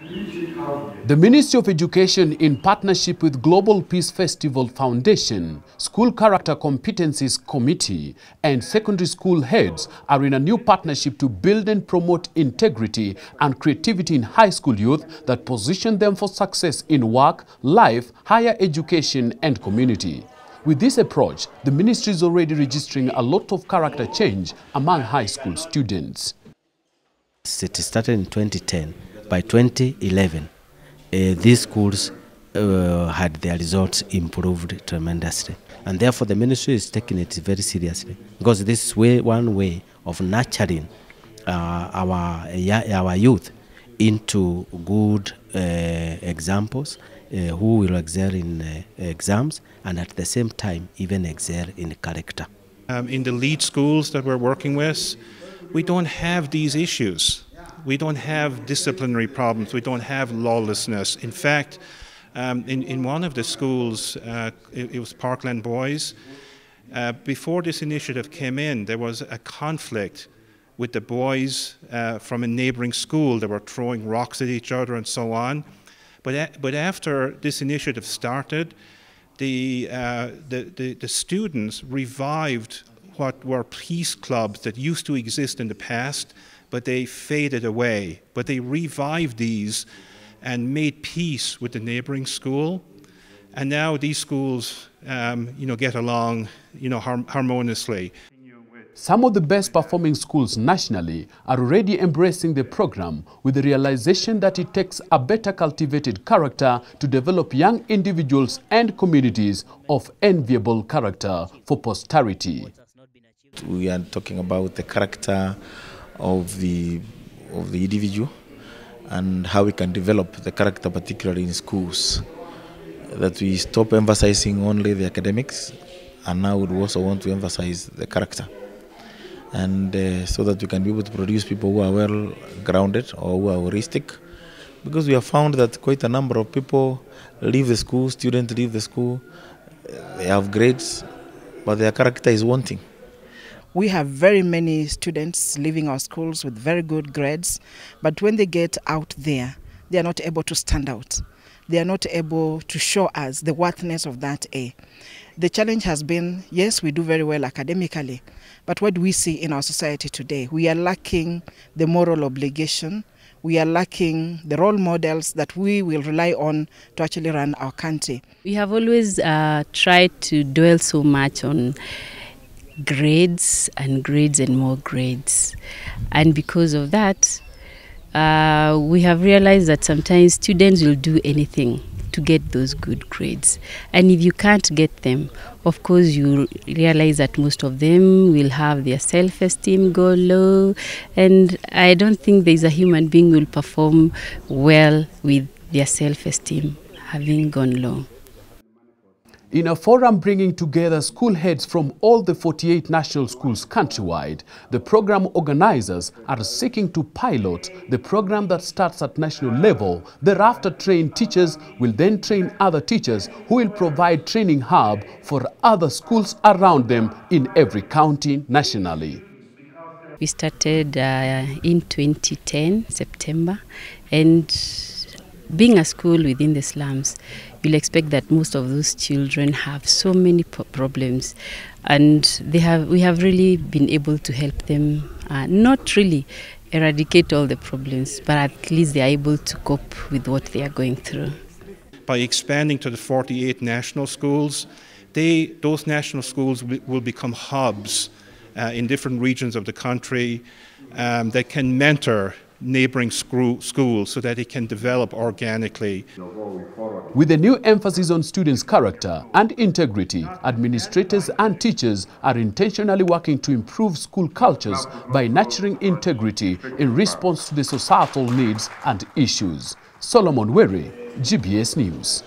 The Ministry of Education, in partnership with Global Peace Festival Foundation, School Character Competencies Committee, and secondary school heads are in a new partnership to build and promote integrity and creativity in high school youth that position them for success in work, life, higher education, and community. With this approach, the ministry is already registering a lot of character change among high school students. It started in 2010. By 2011, these schools had their results improved tremendously. And therefore the ministry is taking it very seriously, because this is one way of nurturing our youth into good examples who will excel in exams and at the same time even excel in character. In the lead schools that we're working with, we don't have these issues. We don't have disciplinary problems. We don't have lawlessness. In fact, in one of the schools, it was Parkland Boys, before this initiative came in, there was a conflict with the boys from a neighboring school. They were throwing rocks at each other and so on. But after this initiative started, the students revived what were peace clubs that used to exist in the past, but they faded away. But they revived these and made peace with the neighboring school. And now these schools, get along, harmoniously. Some of the best performing schools nationally are already embracing the program with the realization that it takes a better cultivated character to develop young individuals and communities of enviable character for posterity. We are talking about the character of the individual and how we can develop the character, particularly in schools. That we stop emphasizing only the academics, and now we also want to emphasize the character. And so that we can be able to produce people who are well grounded or who are holistic, because we have found that quite a number of people leave the school, students leave the school, they have grades, but their character is wanting. We have very many students leaving our schools with very good grades, but when they get out there, they are not able to stand out. They are not able to show us the worthiness of that A. The challenge has been, yes, we do very well academically, but what do we see in our society today? We are lacking the moral obligation. We are lacking the role models that we will rely on to actually run our country. We have always tried to dwell so much on grades and more grades. And because of that, we have realized that sometimes students will do anything to get those good grades. And if you can't get them, of course you realize that most of them will have their self-esteem go low. And I don't think there's a human being who will perform well with their self-esteem having gone low. In a forum bringing together school heads from all the 48 national schools countrywide, the program organizers are seeking to pilot the program that starts at national level. Thereafter, trained teachers will then train other teachers who will provide training hub for other schools around them in every county nationally. We started in 2010, September, and being a school within the slums, you'll expect that most of those children have so many problems, and we have really been able to help them, not really eradicate all the problems, but at least they are able to cope with what they are going through. By expanding to the 48 national schools, those national schools will become hubs in different regions of the country that can mentor neighboring schools so that it can develop organically. With a new emphasis on students' character and integrity, administrators and teachers are intentionally working to improve school cultures by nurturing integrity in response to the societal needs and issues. Solomon Were, GBS News.